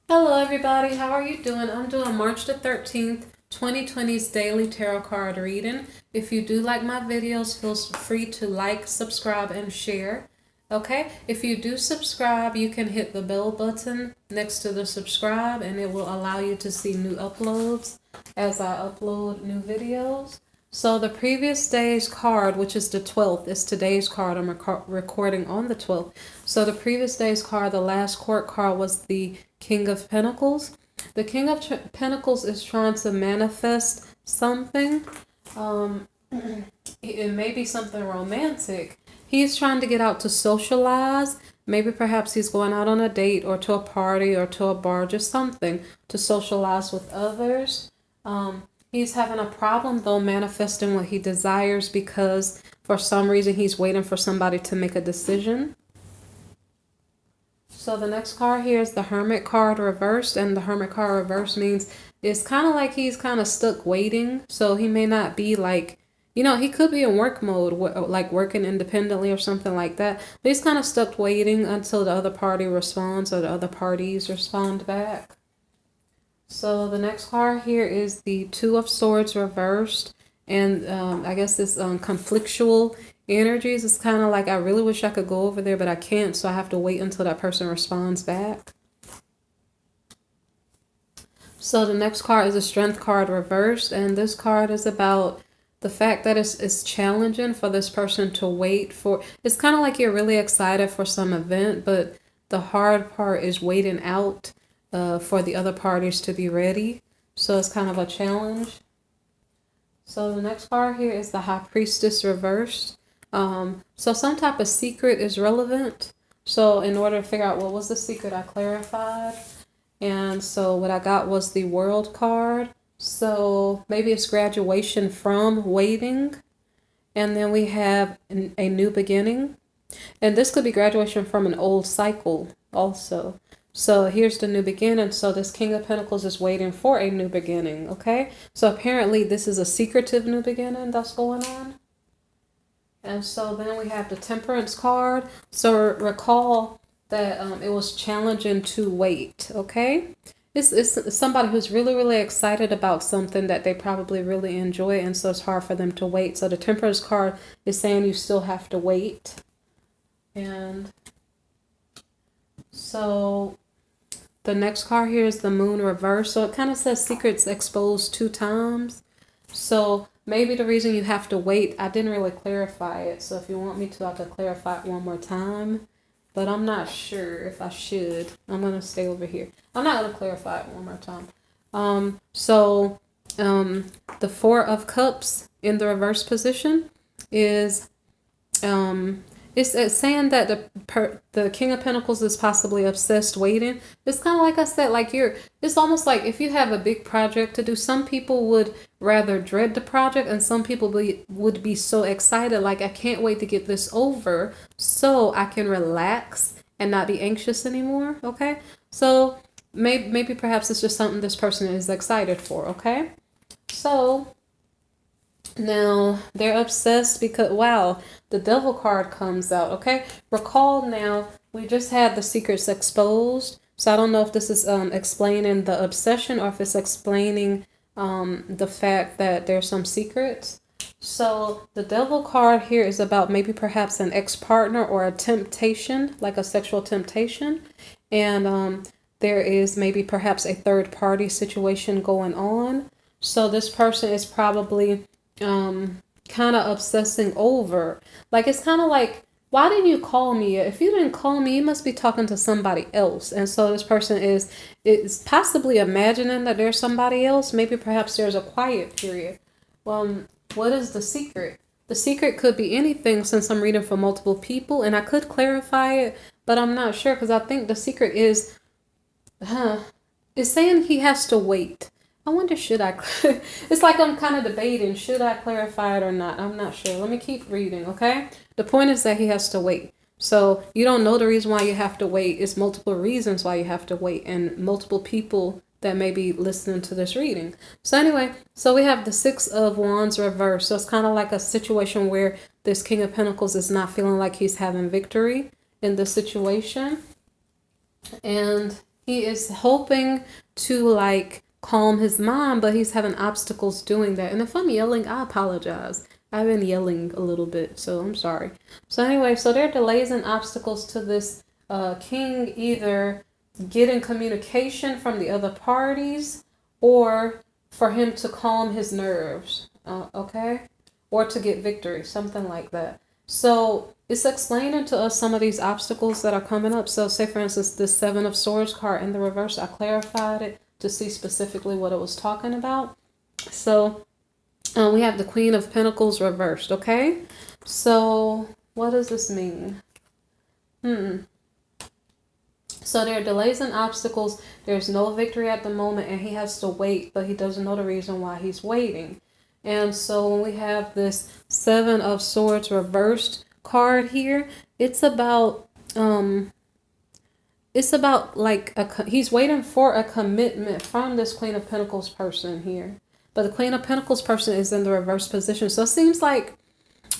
Hello everybody, how are you doing? I'm doing March the 13th, 2020's daily tarot card reading. If you do like my videos, feel free to like, subscribe, and share. Okay, if you do subscribe, you can hit the bell button next to the subscribe and it will allow you to see new uploads as I upload new videos. So the previous day's card, which is the 12th, is today's card. I'm recording on the 12th. So the previous day's card, the last court card, was the King of Pentacles. The King of Pentacles is trying to manifest something. Um, it may be something romantic. He's trying to get out to socialize. Maybe perhaps he's going out on a date or to a party or to a bar, just something to socialize with others. He's having a problem though manifesting what he desires because for some reason he's waiting for somebody to make a decision. So the next card here is the Hermit card reversed, and the Hermit card reversed means it's kind of like he's kind of stuck waiting. So he may not be like, he could be in work mode, like working independently or something like that. But he's kind of stuck waiting until the other party responds or the other parties respond back. So the next card here is the Two of Swords reversed. And I guess this conflictual energies is kind of like I really wish I could go over there, but I can't. So I have to wait until that person responds back. So the next card is a Strength card reversed. And this card is about the fact that it's challenging for this person to wait for. It's kind of like you're really excited for some event, but the hard part is waiting out for the other parties to be ready. So it's kind of a challenge. So the next card here is the High Priestess reversed. So some type of secret is relevant. So in order to figure out what was the secret, I clarified. And so what I got was the World card. So maybe it's graduation from waiting. And then we have a new beginning. And this could be graduation from an old cycle also. So here's the new beginning. So this King of Pentacles is waiting for a new beginning, okay? So apparently this is a secretive new beginning that's going on. And so then we have the Temperance card. So recall that it was challenging to wait, okay? It's somebody who's really, really excited about something that they probably really enjoy, and so it's hard for them to wait. So the Temperance card is saying you still have to wait. And so the next card here is the Moon reverse. So it kind of says secrets exposed 2 times. So maybe the reason you have to wait, I didn't really clarify it. So if you want me to, I have to clarify it one more time. But I'm not sure if I should. I'm going to stay over here. I'm not going to clarify it one more time. The Four of Cups in the reverse position is it's saying that the King of Pentacles is possibly obsessed waiting. It's kind of like I said, like it's almost like if you have a big project to do, some people would rather dread the project and some people would be so excited, like I can't wait to get this over so I can relax and not be anxious anymore, okay? So maybe perhaps it's just something this person is excited for, okay? So now they're obsessed because, wow, the Devil card comes out, okay? Recall now, we just had the secrets exposed. So I don't know if this is explaining the obsession or if it's explaining the fact that there's some secrets. So the Devil card here is about maybe perhaps an ex-partner or a temptation, like a sexual temptation. And there is maybe perhaps a third party situation going on. So this person is probably kind of obsessing over, like it's kind of like, why didn't you call me? If you didn't call me, you must be talking to somebody else. And so this person is possibly imagining that there's somebody else. Maybe perhaps there's a quiet period. What is the secret? The secret could be anything, since I'm reading for multiple people, and I could clarify it, but I'm not sure because I think the secret is it's saying he has to wait. I wonder, should I? It's like I'm kind of debating, should I clarify it or not? I'm not sure. Let me keep reading, okay? The point is that he has to wait. So you don't know the reason why you have to wait. It's multiple reasons why you have to wait and multiple people that may be listening to this reading. So anyway, so we have the Six of Wands reversed. So it's kind of like a situation where this King of Pentacles is not feeling like he's having victory in the situation. And He is hoping to like calm his mind, but he's having obstacles doing that. And if I'm yelling, I apologize. I've been yelling a little bit, so I'm sorry. So anyway, so there are delays and obstacles to this king either getting communication from the other parties or for him to calm his nerves, okay? Or to get victory, something like that. So it's explaining to us some of these obstacles that are coming up. So say, for instance, the Seven of Swords card in the reverse, I clarified it to see specifically what it was talking about. So we have the Queen of Pentacles reversed, okay? So what does this mean? So there are delays and obstacles. There's no victory at the moment, and he has to wait, but he doesn't know the reason why he's waiting. And so when we have this Seven of Swords reversed card here, it's about like he's waiting for a commitment from this Queen of Pentacles person here. But the Queen of Pentacles person is in the reverse position. So it seems like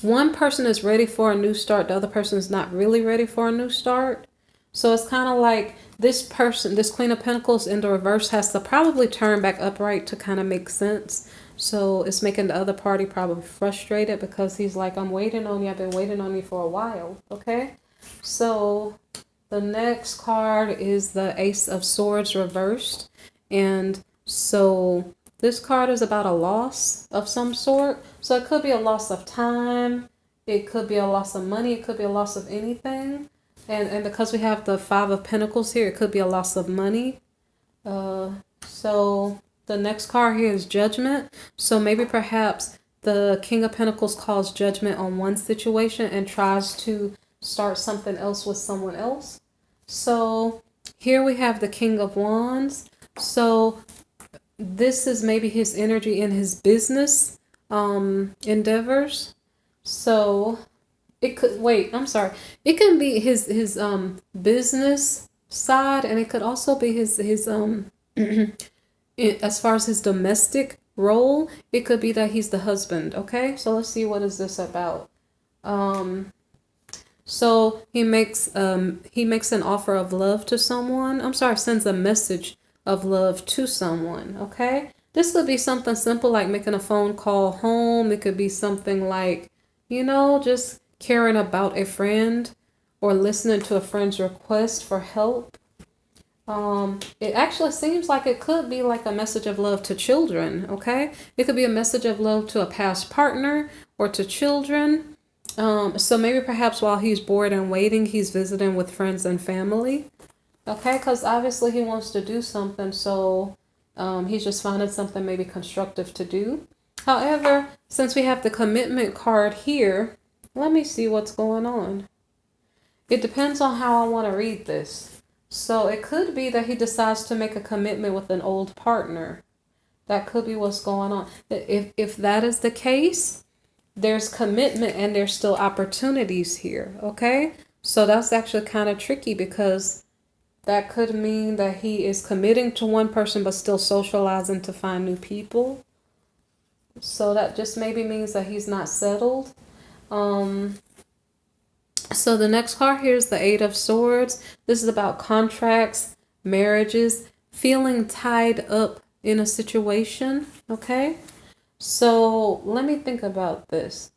one person is ready for a new start, the other person is not really ready for a new start. So it's kind of like this person, this Queen of Pentacles in the reverse has to probably turn back upright to kind of make sense. So it's making the other party probably frustrated because he's like, I'm waiting on you. I've been waiting on you for a while. Okay. So the next card is the Ace of Swords reversed. And so this card is about a loss of some sort. So it could be a loss of time. It could be a loss of money. It could be a loss of anything. And because we have the Five of Pentacles here, it could be a loss of money. So the next card here is Judgment. So maybe perhaps the King of Pentacles calls judgment on one situation and tries to start something else with someone else. So here we have the King of Wands. So this is maybe his energy in his business endeavors. So it could, I'm sorry. It can be his business side, and it could also be his as far as his domestic role, it could be that he's the husband. Okay, so let's see, what is this about? So he makes an offer of love to someone. I'm sorry, sends a message of love to someone. Okay, this could be something simple like making a phone call home. It could be something like, just caring about a friend or listening to a friend's request for help. It actually seems like it could be like a message of love to children. Okay, it could be a message of love to a past partner or to children. So maybe perhaps while he's bored and waiting, he's visiting with friends and family. Okay, because obviously he wants to do something, so he's just finding something maybe constructive to do. However, since we have the commitment card here, let me see what's going on. It depends on how I want to read this. So it could be that he decides to make a commitment with an old partner. That could be what's going on. If that is the case, there's commitment and there's still opportunities here. Okay, so that's actually kind of tricky because that could mean that he is committing to one person but still socializing to find new people. So that just maybe means that he's not settled. So the next card here is the Eight of Swords. This is about contracts, marriages, feeling tied up in a situation. Okay, so let me think about this.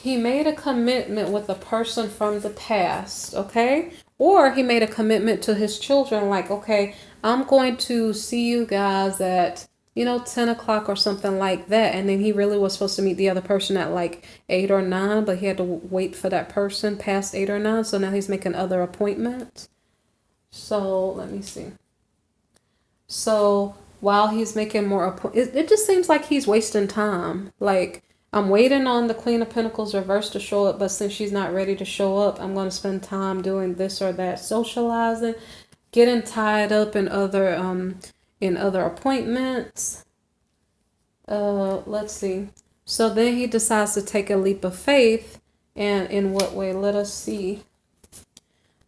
He made a commitment with a person from the past, okay? Or he made a commitment to his children, like, okay, I'm going to see you guys at 10 o'clock or something like that. And then he really was supposed to meet the other person at like 8 or 9, but he had to wait for that person past 8 or 9. So now he's making other appointments. So let me see. So while he's making more appointments, it just seems like he's wasting time. Like, I'm waiting on the Queen of Pentacles reverse to show up, but since she's not ready to show up, I'm going to spend time doing this or that, socializing, getting tied up in other appointments. Let's see. So then he decides to take a leap of faith, and in what way? Let us see.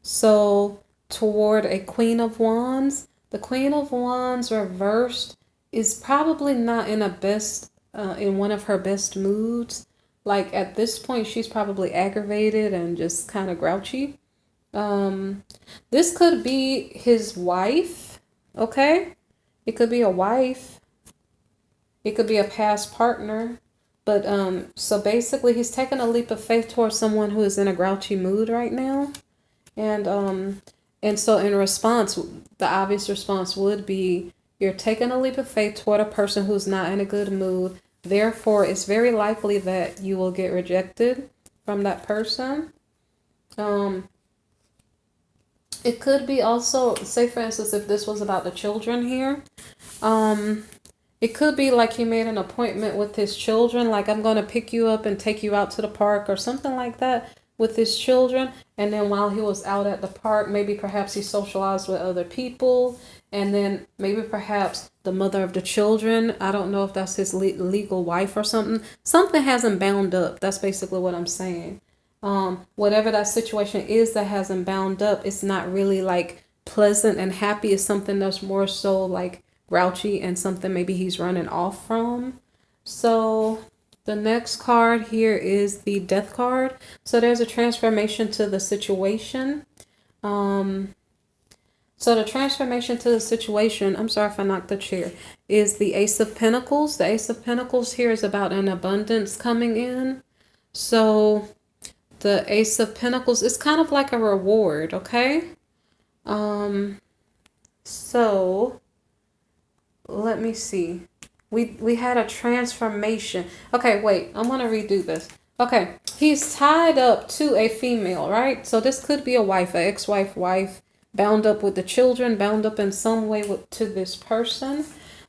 So toward a Queen of Wands, the Queen of Wands reversed is probably not in in one of her best moods. Like at this point, she's probably aggravated and just kind of grouchy. This could be his wife, okay? It could be a wife. It could be a past partner. But so basically he's taking a leap of faith towards someone who is in a grouchy mood right now. And so in response, the obvious response would be you're taking a leap of faith toward a person who's not in a good mood. Therefore, it's very likely that you will get rejected from that person. It could be also, say for instance, if this was about the children here, it could be like he made an appointment with his children, like I'm going to pick you up and take you out to the park or something like that with his children. And then while he was out at the park, maybe perhaps he socialized with other people. And then maybe perhaps the mother of the children, I don't know if that's his legal wife or something. Something has him bound up. That's basically what I'm saying. Whatever that situation is that has him bound up, it's not really like pleasant and happy. It's something that's more so like grouchy and something maybe he's running off from. So the next card here is the Death card. So there's a transformation to the situation. So the transformation to the situation, I'm sorry if I knocked the chair, is the Ace of Pentacles. The Ace of Pentacles here is about an abundance coming in. So the Ace of Pentacles is kind of like a reward, okay? So let me see. We had a transformation. Okay, wait, I'm gonna redo this. Okay, he's tied up to a female, right? So this could be a wife, an ex-wife, wife, bound up with the children, bound up in some way to this person.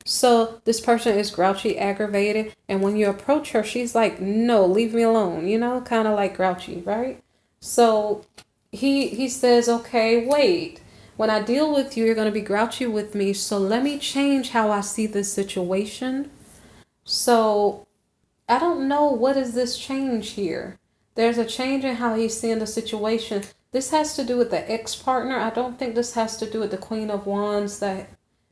So this person is grouchy, aggravated, and when you approach her, she's like, no, leave me alone, you know, kind of like grouchy, right? So he says, okay, wait. When I deal with you, you're going to be grouchy with me. So let me change how I see this situation. So I don't know, what is this change here? There's a change in how he's seeing the situation. This has to do with the ex-partner. I don't think this has to do with the Queen of Wands.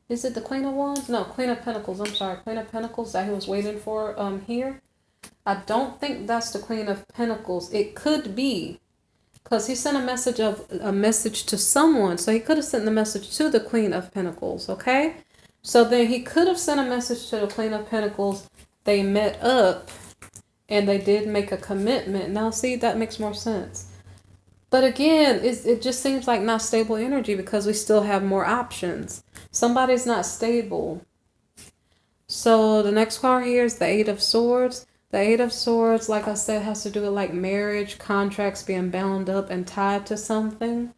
Is it the Queen of Wands? No, Queen of Pentacles. I'm sorry, Queen of Pentacles that he was waiting for here. I don't think that's the Queen of Pentacles. It could be. Because he sent a message to someone. So he could have sent the message to the Queen of Pentacles, okay? So then he could have sent a message to the Queen of Pentacles. They met up and they did make a commitment. Now, see, that makes more sense. But again, it just seems like not stable energy because we still have more options. Somebody's not stable. So the next card here is the Eight of Swords. The Eight of Swords, like I said, has to do with like marriage, contracts being bound up and tied to something.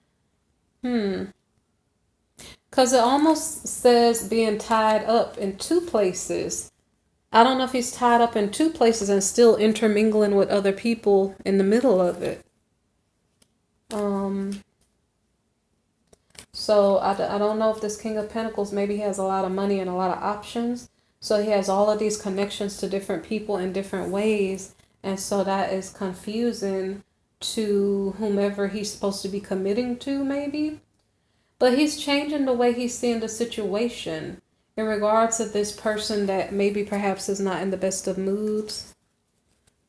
Because it almost says being tied up in two places. I don't know if he's tied up in two places and still intermingling with other people in the middle of it. So I don't know if this King of Pentacles maybe has a lot of money and a lot of options. So he has all of these connections to different people in different ways. And so that is confusing to whomever he's supposed to be committing to, maybe. But he's changing the way he's seeing the situation in regards to this person that maybe perhaps is not in the best of moods.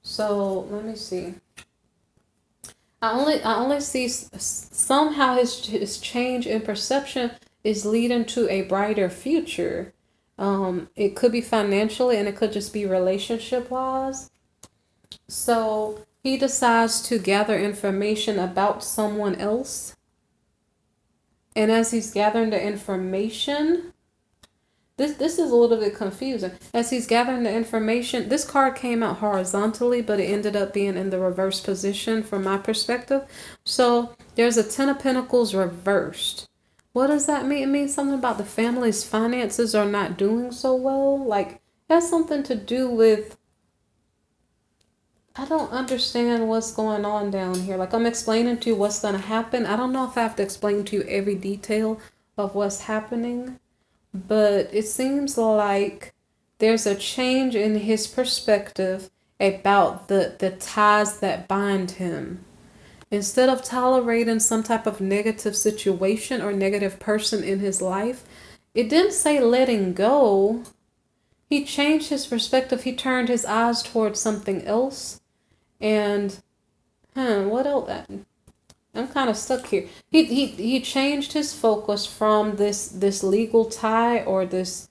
So let me see. I only see somehow his change in perception is leading to a brighter future. It could be financially and it could just be relationship wise. So he decides to gather information about someone else. And as he's gathering the information, this is a little bit confusing. As he's gathering the information, this card came out horizontally, but it ended up being in the reverse position from my perspective. So there's a Ten of Pentacles reversed. What does that mean? It means something about the family's finances are not doing so well. Like, it has something to do with, I don't understand what's going on down here. Like, I'm explaining to you what's going to happen. I don't know if I have to explain to you every detail of what's happening. But it seems like there's a change in his perspective about the ties that bind him. Instead of tolerating some type of negative situation or negative person in his life, it didn't say letting go. He changed his perspective. He turned his eyes towards something else. And, what else? I'm kind of stuck here. He changed his focus from this legal tie or this,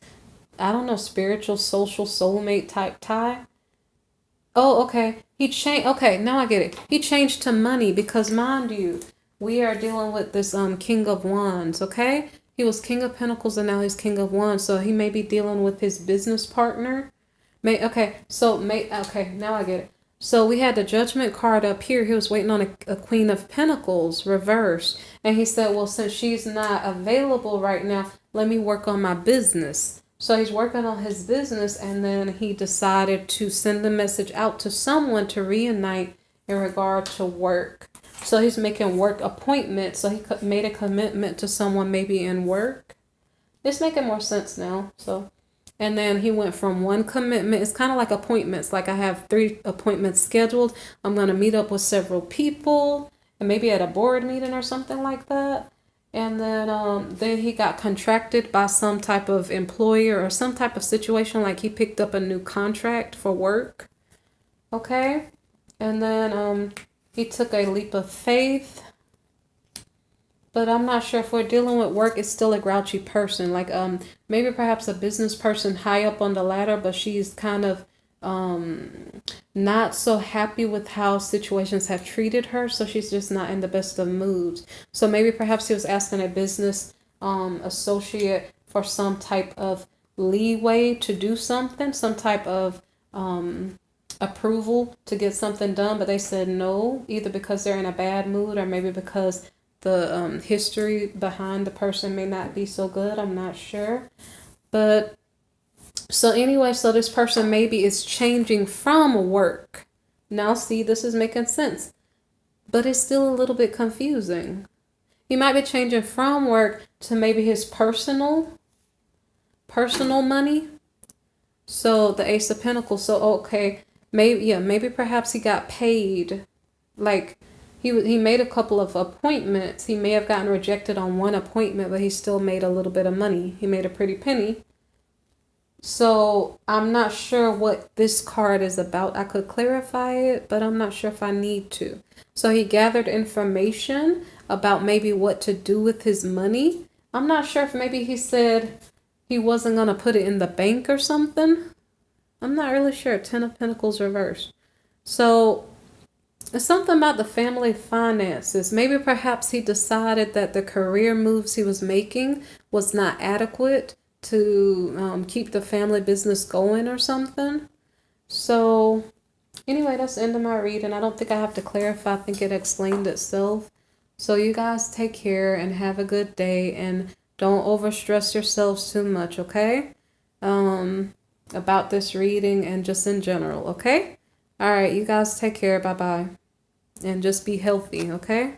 I don't know, spiritual social soulmate type tie. Oh, okay. He changed. Okay, now I get it. He changed to money because, mind you, we are dealing with this King of Wands. Okay, he was King of Pentacles and now he's King of Wands. So he may be dealing with his business partner. Okay. Now I get it. So we had the Judgment card up here. He was waiting on a Queen of Pentacles reversed, and he said, "Well, since she's not available right now, let me work on my business." So he's working on his business, and then he decided to send a message out to someone to reunite in regard to work. So he's making work appointments. So he made a commitment to someone maybe in work. It's making more sense now. So, and then he went from one commitment. It's kind of like appointments. Like I have 3 appointments scheduled. I'm going to meet up with several people and maybe at a board meeting or something like that. And then he got contracted by some type of employer or some type of situation, like he picked up a new contract for work. Okay. And then he took a leap of faith. But I'm not sure if we're dealing with work, it's still a grouchy person. Like maybe perhaps a business person high up on the ladder, but she's kind of not so happy with how situations have treated her, so she's just not in the best of moods. So maybe perhaps he was asking a business associate for some type of leeway to do something, some type of approval to get something done, but they said no, either because they're in a bad mood or maybe because the history behind the person may not be so good. I'm not sure. But so anyway, so this person maybe is changing from work. Now see, this is making sense, but it's still a little bit confusing. He might be changing from work to maybe his personal money. So the Ace of Pentacles. So okay, maybe perhaps he got paid. Like he made a couple of appointments. He may have gotten rejected on one appointment, but he still made a little bit of money. He made a pretty penny. So I'm not sure what this card is about. I could clarify it, but I'm not sure if I need to. So he gathered information about maybe what to do with his money. I'm not sure if maybe he said he wasn't going to put it in the bank or something. I'm not really sure. 10 of Pentacles reversed. So it's something about the family finances. Maybe perhaps he decided that the career moves he was making was not adequate to keep the family business going or something. So anyway, that's the end of my reading. I don't think I have to clarify. I think it explained itself. So you guys take care and have a good day, and don't overstress yourselves too much, okay? About this reading and just in general, okay? All right, you guys take care. Bye-bye. And just be healthy, okay?